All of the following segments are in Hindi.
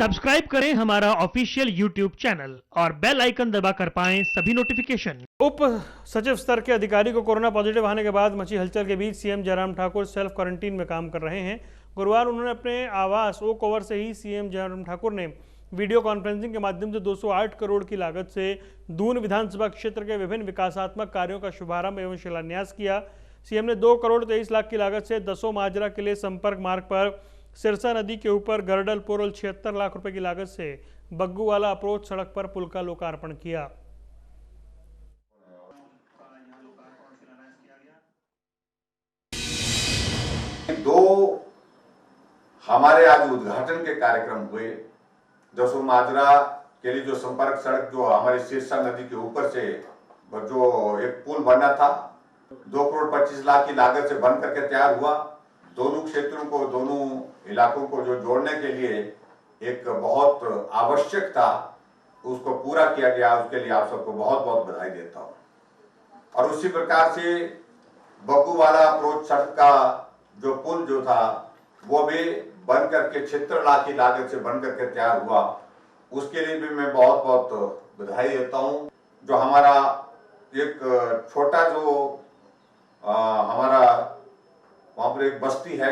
सब्सक्राइब करें हमारा ऑफिशियल यूट्यूब चैनल और बेल आइकन दबाकर पाएं सभी नोटिफिकेशन। उप सचिव स्तर के अधिकारी को कोरोना पॉजिटिव आने के बाद मची हलचल के बीच CM Jairam Thakur self quarantine में काम कर रहे हैं। गुरुवार उन्होंने अपने आवास ओक ओवर से ही सीएम जयराम ठाकुर ने वीडियो कॉन्फ्रेंसिंग के माध्यम से 208 करोड़ की लागत से दून विधानसभा क्षेत्र के विभिन्न विकासात्मक कार्यों का शुभारंभ एवं शिलान्यास किया। सीएम ने 2 करोड़ 23 लाख की लागत से दसों माजरा के लिए संपर्क मार्ग पर सिरसा नदी के ऊपर गरडल पुल और 76 लाख रुपए की लागत से बग्गूवाला अप्रोच सड़क पर पुल का लोकार्पण किया। दो हमारे आज उद्घाटन के कार्यक्रम हुए। दसों माजरा के लिए जो संपर्क सड़क जो हमारी सिरसा नदी के ऊपर से जो एक पुल बना था 2 करोड़ 25 लाख की लागत से बन करके तैयार हुआ। दोनों क्षेत्रों को, दोनों इलाकों को जो जोड़ने के लिए एक बहुत आवश्यक था, उसको पूरा किया गया। उसके लिए आप सबको बहुत बहुत बधाई देता हूं। और उसी प्रकार से बग्गूवाला अप्रोच सड़क का जो पुल जो था वो भी बन करके 76 लाख की लागत से बन करके तैयार हुआ। उसके लिए भी मैं बहुत बहुत बधाई देता हूं। जो हमारा एक छोटा जो हमारा वहां पर एक बस्ती है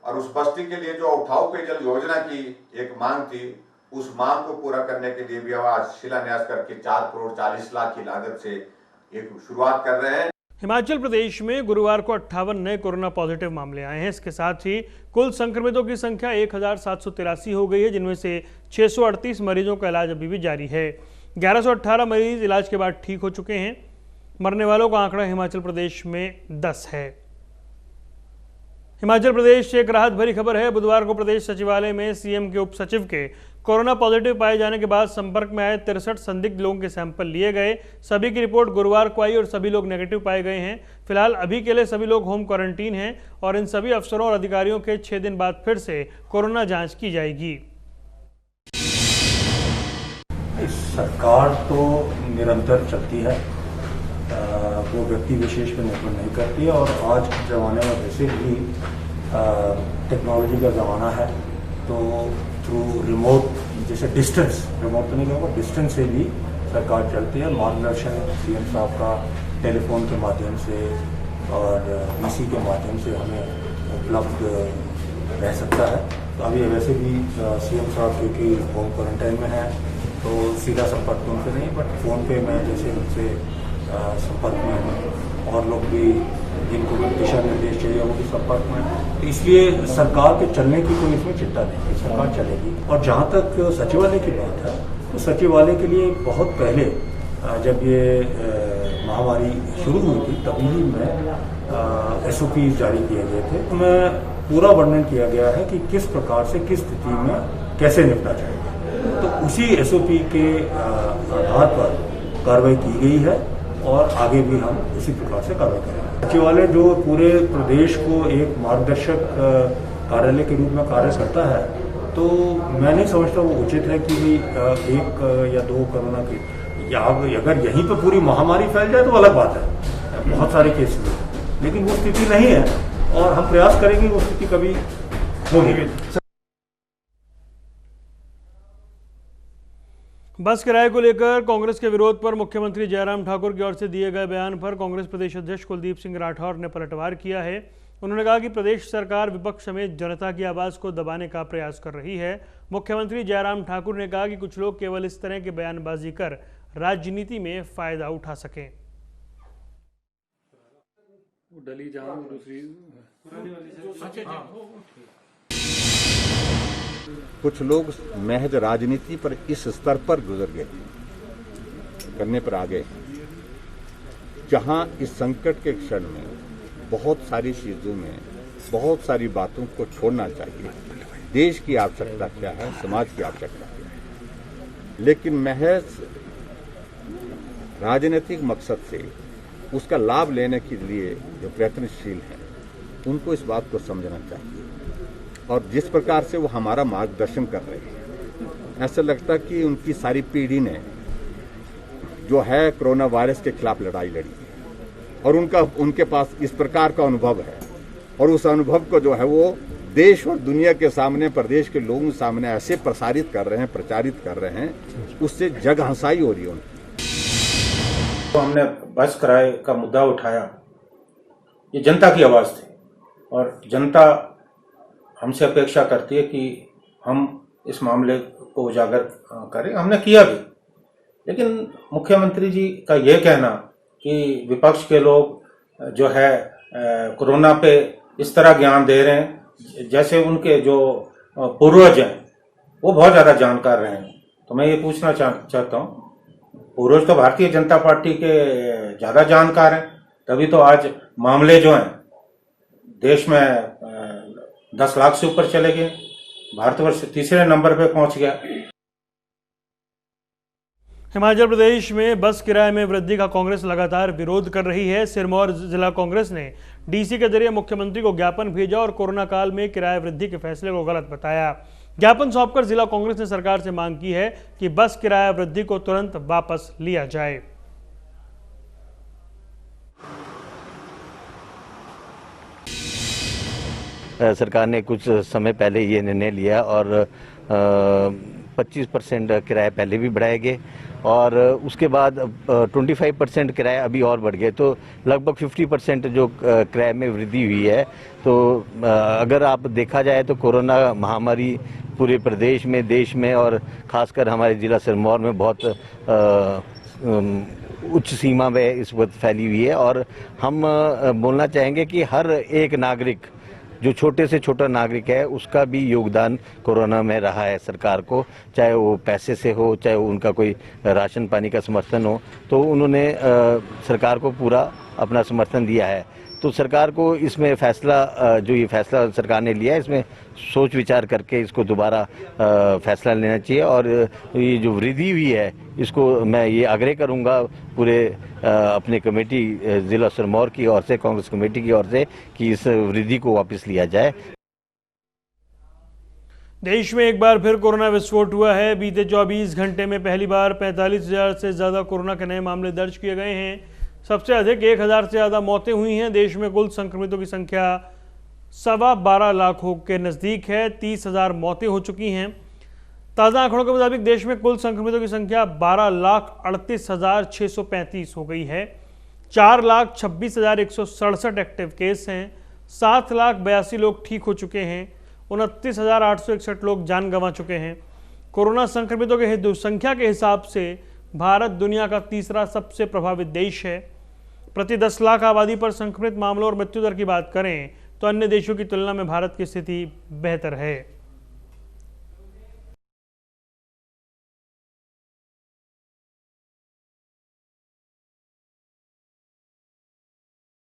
और उस बस्ती के लिए जो उठाऊ पेयजल योजना की एक मांग थी, उस मांग को पूरा करने के लिए भी आज शिलान्यास करके 4 करोड़ 40 लाख की लागत से एक शुरुआत कर रहे हैं। हिमाचल प्रदेश में गुरुवार को 58 नए कोरोना पॉजिटिव मामले आए हैं। इसके साथ ही कुल संक्रमितों की संख्या 1783 हो गई है, जिनमें से 638 मरीजों का इलाज अभी भी जारी है। 1118 मरीज इलाज के बाद ठीक हो चुके हैं। मरने वालों का आंकड़ा हिमाचल प्रदेश में 10 है। हिमाचल प्रदेश से एक राहत भरी खबर है। बुधवार को प्रदेश सचिवालय में सीएम के उप सचिव के कोरोना पॉजिटिव पाए जाने के बाद संपर्क में आए 63 संदिग्ध लोगों के सैंपल लिए गए। सभी की रिपोर्ट गुरुवार को आई और सभी लोग नेगेटिव पाए गए हैं। फिलहाल अभी के लिए सभी लोग होम क्वारंटीन हैं और इन सभी अफसरों और अधिकारियों के 6 दिन बाद फिर से कोरोना जांच की जाएगी। सरकार तो निरंतर चलती है, वो व्यक्ति विशेष पर निर्भर नहीं करती है। और आज के ज़माने में वैसे भी टेक्नोलॉजी का ज़माना है, तो थ्रू रिमोट, जैसे डिस्टेंस, रिमोट तो नहीं कहूँगा, डिस्टेंस से भी सरकार चलती है। मार्गदर्शन सीएम साहब का टेलीफोन के माध्यम से और वीसी के माध्यम से हमें उपलब्ध रह सकता है। तो अभी वैसे भी सीएम साहब क्योंकि होम क्वारंटाइन में है तो सीधा संपर्क उनसे नहीं, बट फ़ोन पे मैं जैसे उनसे संपर्क में हूँ और लोग भी जिनको दिशा निर्देश चाहिए वो भी संपर्क में। तो इसलिए सरकार के चलने की कोई इसमें चिंता नहीं है, सरकार चलेगी। और जहाँ तक सचिवालय की बात है, तो सचिवालय के लिए बहुत पहले जब ये महामारी शुरू हुई थी तभी में SOP जारी किए गए थे। उसमें पूरा वर्णन किया गया है कि किस प्रकार से किस स्थिति में कैसे निपटा जाएगा। तो उसी SOP के आधार पर कार्रवाई की गई है और आगे भी हम इसी प्रकार से कार्रवाई करेंगे। सचिवालय जो पूरे प्रदेश को एक मार्गदर्शक कार्यालय के रूप में कार्य करता है, तो मैं नहीं समझता वो उचित है कि 1 या 2 कोरोना की, या अगर यहीं पर पूरी महामारी फैल जाए तो अलग बात है, बहुत सारे केस में, लेकिन वो स्थिति नहीं है और हम प्रयास करेंगे वो स्थिति कभी होगी। बस किराए को लेकर कांग्रेस के विरोध पर मुख्यमंत्री जयराम ठाकुर की ओर से दिए गए बयान पर कांग्रेस प्रदेश अध्यक्ष कुलदीप सिंह राठौर ने पलटवार किया है। उन्होंने कहा कि प्रदेश सरकार विपक्ष समेत जनता की आवाज को दबाने का प्रयास कर रही है। मुख्यमंत्री जयराम ठाकुर ने कहा कि कुछ लोग केवल इस तरह के बयानबाजी कर राजनीति में फायदा उठा सकें। कुछ लोग महज राजनीति पर इस स्तर पर गुजर गए, करने पर आ गए, जहां इस संकट के क्षण में बहुत सारी चीजों में, बहुत सारी बातों को छोड़ना चाहिए। देश की आवश्यकता क्या है, समाज की आवश्यकता क्या है, लेकिन महज राजनीतिक मकसद से उसका लाभ लेने के लिए जो प्रयत्नशील हैं, उनको इस बात को समझना चाहिए। और जिस प्रकार से वो हमारा मार्गदर्शन कर रहे हैं, ऐसा लगता है कि उनकी सारी पीढ़ी ने जो है कोरोना वायरस के खिलाफ लड़ाई लड़ी और उनके पास इस प्रकार का अनुभव है और उस अनुभव को जो है वो देश और दुनिया के सामने, प्रदेश के लोगों के सामने ऐसे प्रसारित कर रहे हैं, प्रचारित कर रहे हैं, उससे जग हंसाई हो रही है उनकी। तो हमने बस किराए का मुद्दा उठाया, ये जनता की आवाज़ थी और जनता हमसे अपेक्षा करती है कि हम इस मामले को उजागर करें। हमने किया भी, लेकिन मुख्यमंत्री जी का ये कहना कि विपक्ष के लोग जो है कोरोना पे इस तरह ज्ञान दे रहे हैं जैसे उनके जो पूर्वज हैं वो बहुत ज़्यादा जानकार रहे हैं। तो मैं ये पूछना चाहता हूँ, पूर्वज तो भारतीय जनता पार्टी के ज़्यादा जानकार हैं, तभी तो आज मामले जो हैं देश में 10 लाख से ऊपर चले गए, भारतवर्ष तीसरे नंबर पे पहुंच गया। हिमाचल प्रदेश में बस किराए में वृद्धि का कांग्रेस लगातार विरोध कर रही है। सिरमौर जिला कांग्रेस ने डीसी के जरिए मुख्यमंत्री को ज्ञापन भेजा और कोरोना काल में किराए वृद्धि के फैसले को गलत बताया। ज्ञापन सौंपकर जिला कांग्रेस ने सरकार से मांग की है कि बस किराया वृद्धि को तुरंत वापस लिया जाए। सरकार ने कुछ समय पहले ये निर्णय लिया और 25% किराया पहले भी बढ़ाए गए और उसके बाद 25% किराया अभी और बढ़ गए, तो लगभग 50% जो किराए में वृद्धि हुई है। तो अगर आप देखा जाए तो कोरोना महामारी पूरे प्रदेश में, देश में और ख़ासकर हमारे ज़िला सिरमौर में बहुत उच्च सीमा में इस वक्त फैली हुई है और हम बोलना चाहेंगे कि हर एक नागरिक, जो छोटे से छोटा नागरिक है, उसका भी योगदान कोरोना में रहा है सरकार को, चाहे वो पैसे से हो, चाहे वो उनका कोई राशन पानी का समर्थन हो, तो उन्होंने सरकार को पूरा अपना समर्थन दिया है। तो सरकार को इसमें फैसला, जो ये फैसला सरकार ने लिया है, इसमें सोच विचार करके इसको दोबारा फैसला लेना चाहिए और ये जो वृद्धि हुई है इसको मैं ये आग्रह करूंगा पूरे अपने कमेटी जिला सिरमौर की ओर से, कांग्रेस कमेटी की ओर से, कि इस वृद्धि को वापस लिया जाए। देश में एक बार फिर कोरोना विस्फोट हुआ है। बीते 24 घंटे में पहली बार 45,000 से ज़्यादा कोरोना के नए मामले दर्ज किए गए हैं। सबसे अधिक 1,000 से ज़्यादा मौतें हुई हैं। देश में कुल संक्रमितों की संख्या 12.25 लाख के नज़दीक है। 30,000 मौतें हो चुकी हैं। ताज़ा आंकड़ों के मुताबिक देश में कुल संक्रमितों की संख्या 12,38,635 हो गई है। 4,26,167 एक्टिव केस हैं। 7,82,000 लोग ठीक हो चुके हैं। 29,861 लोग जान गंवा चुके हैं। कोरोना संक्रमितों की संख्या के हिसाब से भारत दुनिया का तीसरा सबसे प्रभावित देश है। प्रति 10 लाख आबादी पर संक्रमित मामलों और मृत्यु दर की बात करें तो अन्य देशों की तुलना में भारत की स्थिति बेहतर है।